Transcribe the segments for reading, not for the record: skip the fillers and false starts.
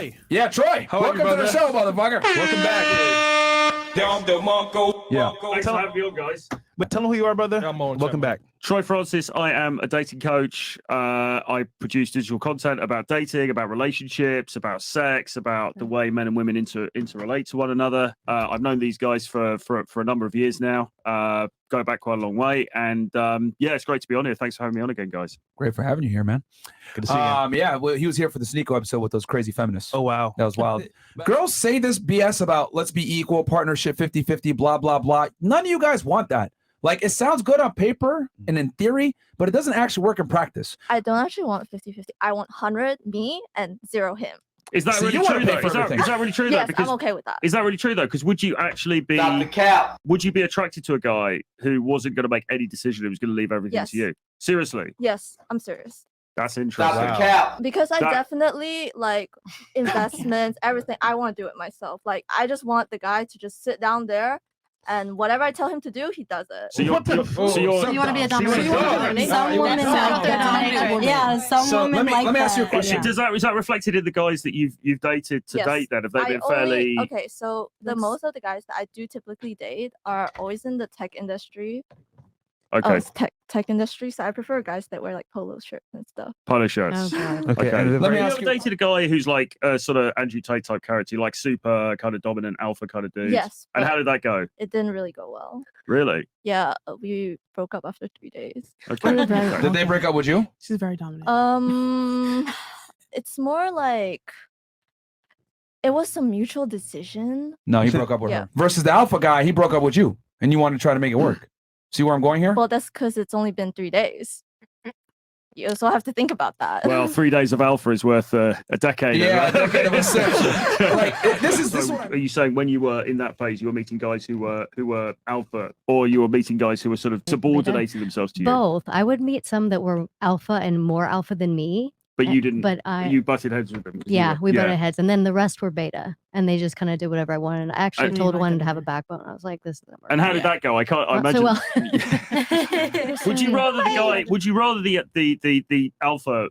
Troy. Yeah, Troy. Welcome to the show, motherfucker. Welcome back. Yeah. Thanks for having me on, guys. But tell them who you are, brother. Welcome back. Troy Francis. I am a dating coach. I produce digital content about dating, about relationships, about sex, about the way men and women interrelate to one another. I've known these guys for a number of years now. Go back quite a long way, and yeah, it's great to be on here. Thanks for having me on again, guys. Great for having you here, man. Good to see you. Yeah, well, he was here for the Sneeko episode with those crazy feminists. Oh, wow. That was wild. Girls say this BS about let's be equal, partnership, 50-50, blah, blah, blah. None of you guys want that. Like, it sounds good on paper and in theory, but it doesn't actually work in practice. I don't actually want 50-50. I want 100 me and 0 him. Is that really true, though? Is that really true, though? Yes, Because I'm okay with that. is that really true, though? Because would you actually be... Would you be attracted to a guy who wasn't going to make any decision, who was going to leave everything to you? Seriously? Yes, I'm serious. That's interesting. Because I definitely like investments, everything. I want to do it myself. Like, I just want the guy to just sit down there and whatever I tell him to do, he does it. So you want to be a dominator? Some women like that. Yeah, some women like that. Let me ask you a question. Is that reflected in the guys that you've dated to date? Then have they been fairly? Okay, so the most of the guys that I do typically date are always in the tech industry. Okay. Tech industry. So I prefer guys that wear like polo shirts and stuff. Polo shirts. Okay. Let me ask you. Dated a guy who's like a sort of Andrew Tate type character, like super kind of dominant alpha kind of dude. Yes. And how did that go? It didn't really go well. Really? Yeah, we broke up after 3 days. Okay. Did they break up with you? She's very dominant. It's more like it was some mutual decision. No, he broke up with her. Versus the alpha guy, he broke up with you, and you wanted to try to make it work. See where I'm going here? Well, that's because it's only been 3 days. You also have to think about that. Well, 3 days of alpha is worth a decade. Yeah, a decade of ascension. Like this is Are you saying when you were in that phase, you were meeting guys who were alpha, or you were meeting guys who were sort of subordinating themselves to you? Both. I would meet some that were alpha and more alpha than me. But you didn't. But you butted heads with them. Yeah, we butted heads, and then the rest were beta, and they just kind of did whatever I wanted. I actually told one to have a backbone. I was like, "This isn't working." And how did that go? I can't. I imagine. So well. Would you rather the guy? Would you rather the alpha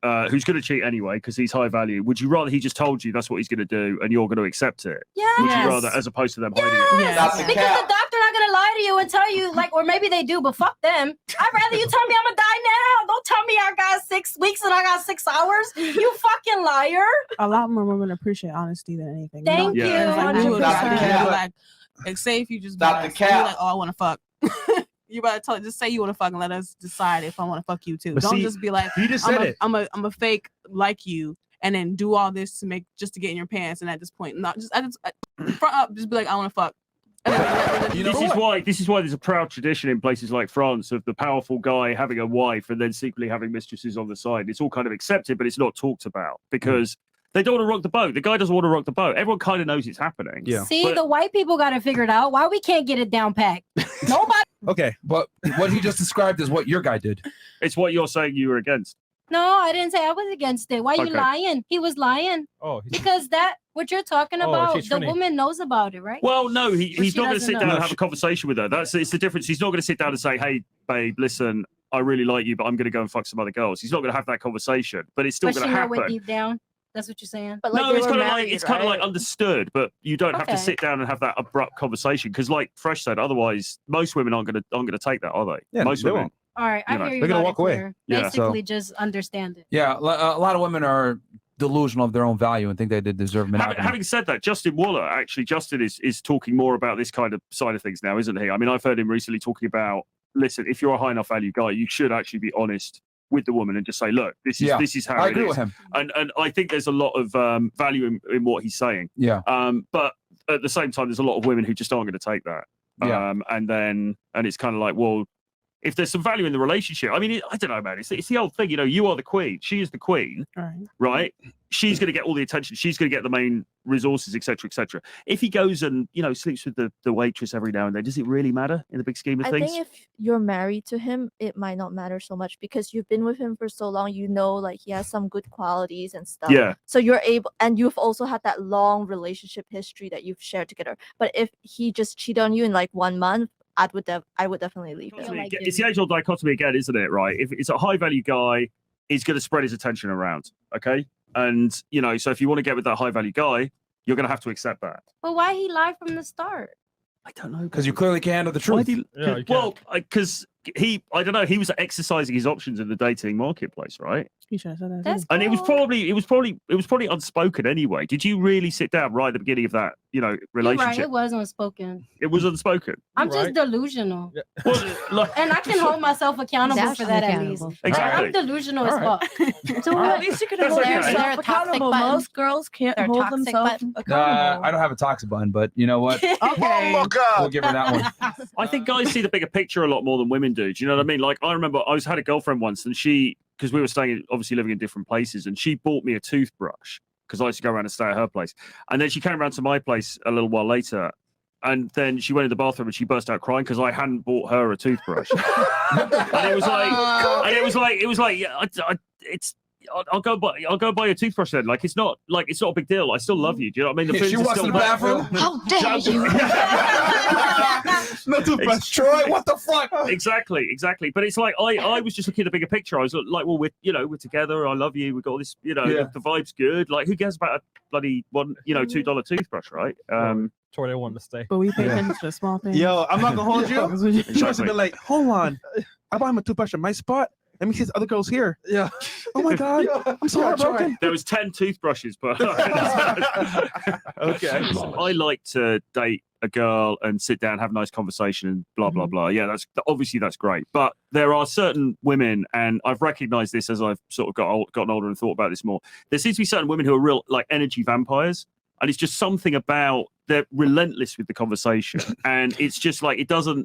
who's going to cheat anyway because he's high value? Would you rather he just told you that's what he's going to do and you're going to accept it? Yes. Would you rather, as opposed to them hiding it? Yes. Because the doctor not gonna lie to you and tell you like, or maybe they do, but fuck them. I'd rather you tell me I'm gonna die now. Don't tell me I got 6 weeks and I got 6 hours. You fucking liar. A lot more women appreciate honesty than anything. Thank you. Like, you would like, say if you just be like, oh, I want to fuck. You better just say you want to fuck and let us decide if I want to fuck you too. But don't just be like, you just said I'm a fake like you, and then do all this just to get in your pants. And at this point, not just front up, just be like, I want to fuck. This is why there's a proud tradition in places like France of the powerful guy having a wife and then secretly having mistresses on the side. It's all kind of accepted, but it's not talked about because they don't want to rock the boat. The guy doesn't want to rock the boat. Everyone kind of knows it's happening. Yeah. See, the white people got it figured out. Why we can't get it down packed? Nobody. Okay. But what he just described is what your guy did. It's what you're saying you were against. No, I didn't say I was against it. Why are you lying? He was lying. Oh, because what you're talking about, the woman knows about it, right? Well, no, he's not going to sit down and have a conversation with her. It's the difference. He's not going to sit down and say, "Hey, babe, listen, I really like you, but I'm going to go and fuck some other girls." He's not going to have that conversation, but it's still going to happen. Deep down. That's what you're saying. But like, no, it's kind of like understood, but you don't have to sit down and have that abrupt conversation because, like Fresh said, otherwise most women aren't going to take that, are they? Yeah, most they women won't. All right, I hear you. They're gonna walk away. Basically, just understand it. Yeah, a lot of women are delusional of their own value and think they deserve monogamy. Having said that, Justin Waller, Justin is talking more about this kind of side of things now, isn't he? I mean, I've heard him recently talking about, listen, if you're a high enough value guy, you should actually be honest with the woman and just say, look, this is how I it agree is. with him. And I think there's a lot of value in what he's saying. Yeah. But at the same time, there's a lot of women who just aren't going to take that. Yeah. And it's kind of like, well, if there's some value in the relationship, I mean, I don't know, man. It's the old thing, you are the queen. She is the queen, right? She's going to get all the attention. She's going to get the main resources, etc., etc. If he goes and sleeps with the waitress every now and then, does it really matter in the big scheme of things? I think if you're married to him, it might not matter so much because you've been with him for so long. Like he has some good qualities and stuff. Yeah. So you're able, and you've also had that long relationship history that you've shared together. But if he just cheated on you in like 1 month, I would definitely leave him. It's the age-old dichotomy again, isn't it? Right? If it's a high-value guy, he's going to spread his attention around. Okay. And you know, so if you want to get with that high value guy, you're going to have to accept that. But why he lied from the start? I don't know. Because you clearly can't handle the truth. Because I don't know, he was exercising his options in the dating marketplace, right? He should have said that. That's And it was cool. probably unspoken anyway. Did you really sit down right at the beginning of that, you know, You're relationship? right, it wasn't spoken. It was unspoken. I'm just delusional. Well, like, And I can hold myself accountable That's for that at least. accountable. Exactly. I'm delusional as fuck. So at least you can That's hold okay. yourself Is there a toxic accountable. button? Most girls can't There a hold toxic themselves button? accountable. I don't have a toxic button, but you know what? Okay. We'll give her that one. I think guys see the bigger picture a lot more than women do. Do you know what I mean? Like, I remember I had a girlfriend once, and because we were staying, obviously living in different places, and she bought me a toothbrush because I used to go around and stay at her place. And then she came around to my place a little while later, and then she went in the bathroom and she burst out crying because I hadn't bought her a toothbrush. And it was like, yeah, I'll go buy a toothbrush then. Like, it's not a big deal. I still love you. Do you know what I mean? The She feelings are walks still in the there. bathroom. How dare you? No toothbrush. Troy, what the fuck? Exactly. But it's like I was just looking at the bigger picture. I was like, well, we're together. I love you. We got all this, you know, the vibe's good. Like, who cares about a bloody $2 toothbrush, right? Troy, they want to stay. But we pay attention to the small things. Yo, I'm not gonna hold you. Exactly. Troy's been like, hold on, I bought him a toothbrush at my spot. Let me see other girls here. Yeah. Oh my god, I'm so heartbroken. There was 10 toothbrushes, but Okay. I like to date a girl and sit down, have a nice conversation, and blah blah blah. Yeah, that's great. But there are certain women, and I've recognized this as I've sort of gotten older and thought about this more. There seems to be certain women who are real like energy vampires, and it's just something about they're relentless with the conversation, and it's just like it goes nowhere.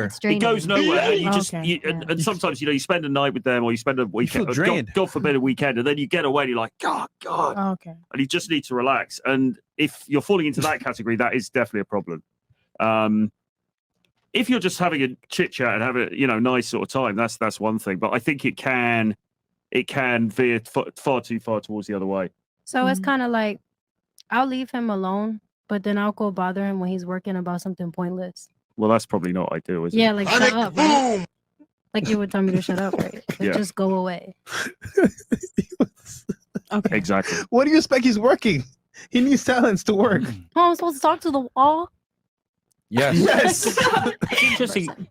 It's It draining. goes nowhere. And you just Okay, and sometimes you spend a night with them, or you spend a weekend. feel drained. God forbid a weekend, and then you get away and you're like, God, Okay. and you just need to relax. And if you're falling into that category, that is definitely a problem. If you're just having a chit chat and have a nice sort of time, that's one thing. But I think it can veer far too far towards the other way. So it's kind of like I'll leave him alone, but then I'll go bother him when he's working about something pointless. Well, that's probably not ideal, is it? Yeah, like shut up. Right? Like you would tell me to shut up, right? Like, Yeah. just go away. Okay. Exactly. What do you expect? He's working. He needs silence to work. Oh, I'm supposed to talk to the wall? Yes.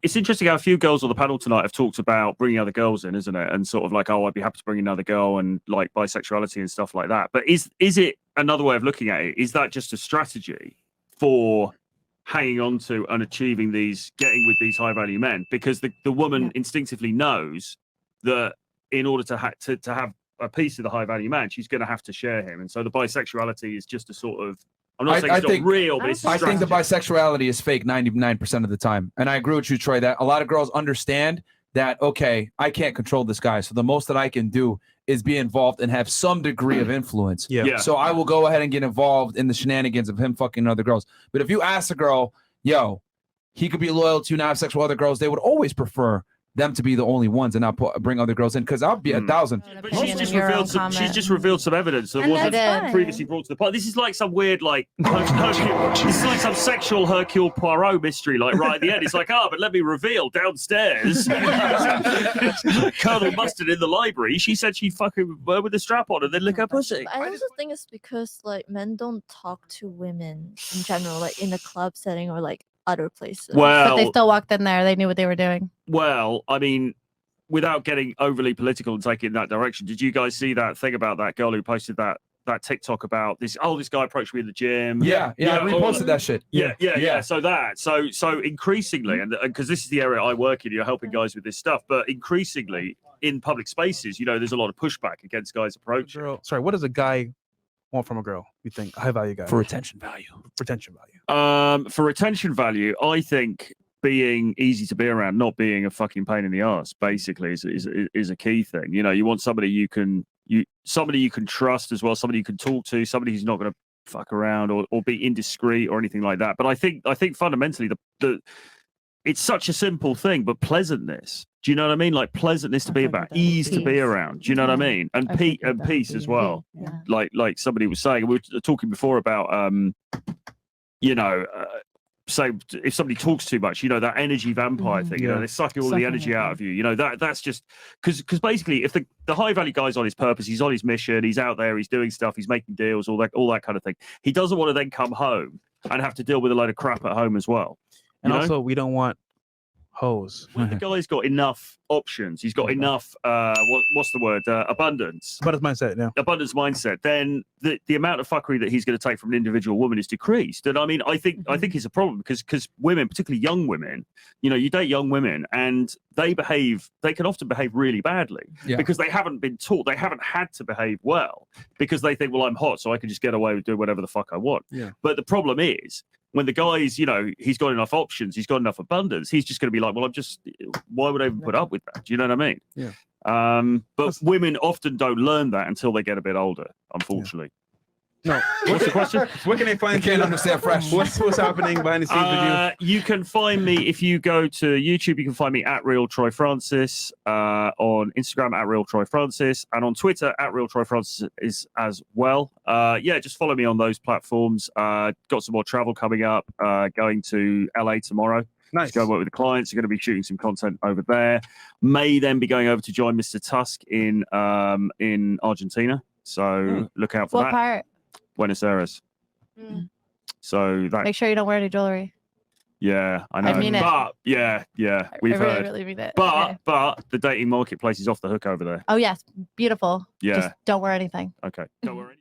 It's interesting how a few girls on the panel tonight have talked about bringing other girls in, isn't it? And sort of like, oh, I'd be happy to bring another girl, and like bisexuality and stuff like that. But is it another way of looking at it? Is that just a strategy for hanging on to and achieving getting with these high value men? Because the woman instinctively knows that in order to have a piece of the high value man, she's going to have to share him. And so the bisexuality is just a sort of, I'm not saying it's not real, but it's a I think the strategy. bisexuality is fake 99% of the time. And I agree with you, Troy, that a lot of girls understand that, okay, I can't control this guy. So the most that I can do is be involved and have some degree of influence. Yeah. So I will go ahead and get involved in the shenanigans of him fucking other girls. But if you ask a girl, yo, he could be loyal to not have sex with other girls, they would always prefer them to be the only ones and not bring other girls in, because I'll be 1,000. But she's just revealed some evidence that And wasn't that's fine. previously brought to the party. This is like some weird, like, this is like some sexual Hercule Poirot mystery, like right at the end. It's like, but let me reveal downstairs. Colonel Mustard in the library. She said she'd fuck him with a strap on and then lick her pussy. I also think it's because like men don't talk to women in general, like in a club setting or like other places. Well, But they still walked in there. They knew what they were doing. Well, I mean, without getting overly political and taking that direction, did you guys see that thing about that girl who posted that TikTok about this? Oh, this guy approached me in the gym. Yeah, I reposted that shit. Yeah. So increasingly, and because this is the area I work in, you're helping guys with this stuff, but increasingly in public spaces, there's a lot of pushback against guys approaching. Girl, sorry, what does a guy want from a girl? You think a high value guy For retention value. Retention value. For retention value, I think being easy to be around, not being a fucking pain in the ass, basically is a key thing. You want somebody you can trust as well, somebody you can talk to, somebody who's not going to fuck around or be indiscreet or anything like that. But I think fundamentally the it's such a simple thing, but pleasantness. Do you know what I mean? Like pleasantness to be about, ease to be around. Do you know what I mean? And peace as well. Yeah. Like somebody was saying, we were talking before about say if somebody talks too much, you know, that energy vampire thing, you know, they're sucking all the energy out of you. You know, that's just because basically if the high value guy's on his purpose, he's on his mission, he's out there, he's doing stuff, he's making deals, all that kind of thing. He doesn't want to then come home and have to deal with a load of crap at home as well. And also, we don't want hoes. When the guy's got enough options, he's got enough what's the word, abundance mindset. Abundance mindset, then the amount of fuckery that he's going to take from an individual woman is decreased. And I mean, I think it's a problem because women, particularly young women, you know, you date young women and they can often behave really badly because they haven't been taught, they haven't had to behave well because they think, well, I'm hot, so I can just get away with doing whatever the fuck I want. But the problem is, when the guy's, you know, he's got enough options, he's got enough abundance, he's just going to be like, well, why would I even put up with that? Do you know what I mean? But women often don't learn that until they get a bit older, unfortunately. No. What's the question? Where can they find you? Can't understand fresh. What's happening behind the scenes with you? You can find me if you go to YouTube. You can find me at Real Troy Francis, on Instagram at Real Troy Francis, and on Twitter at Real Troy Francis is as well. Just follow me on those platforms. Got some more travel coming up. Going to LA tomorrow. Nice. To go work with the clients. You're going to be shooting some content over there. May then be going over to join Mr. Tusk in Argentina. So look out for What that. part? Buenos Aires. So that Make sure you don't wear any jewelry. yeah, I know. I mean it. But yeah, we've I really, heard. really mean it. But Okay. but the dating marketplace is off the hook over there. Oh yes, beautiful. Yeah. Just don't wear anything. Okay. Don't worry.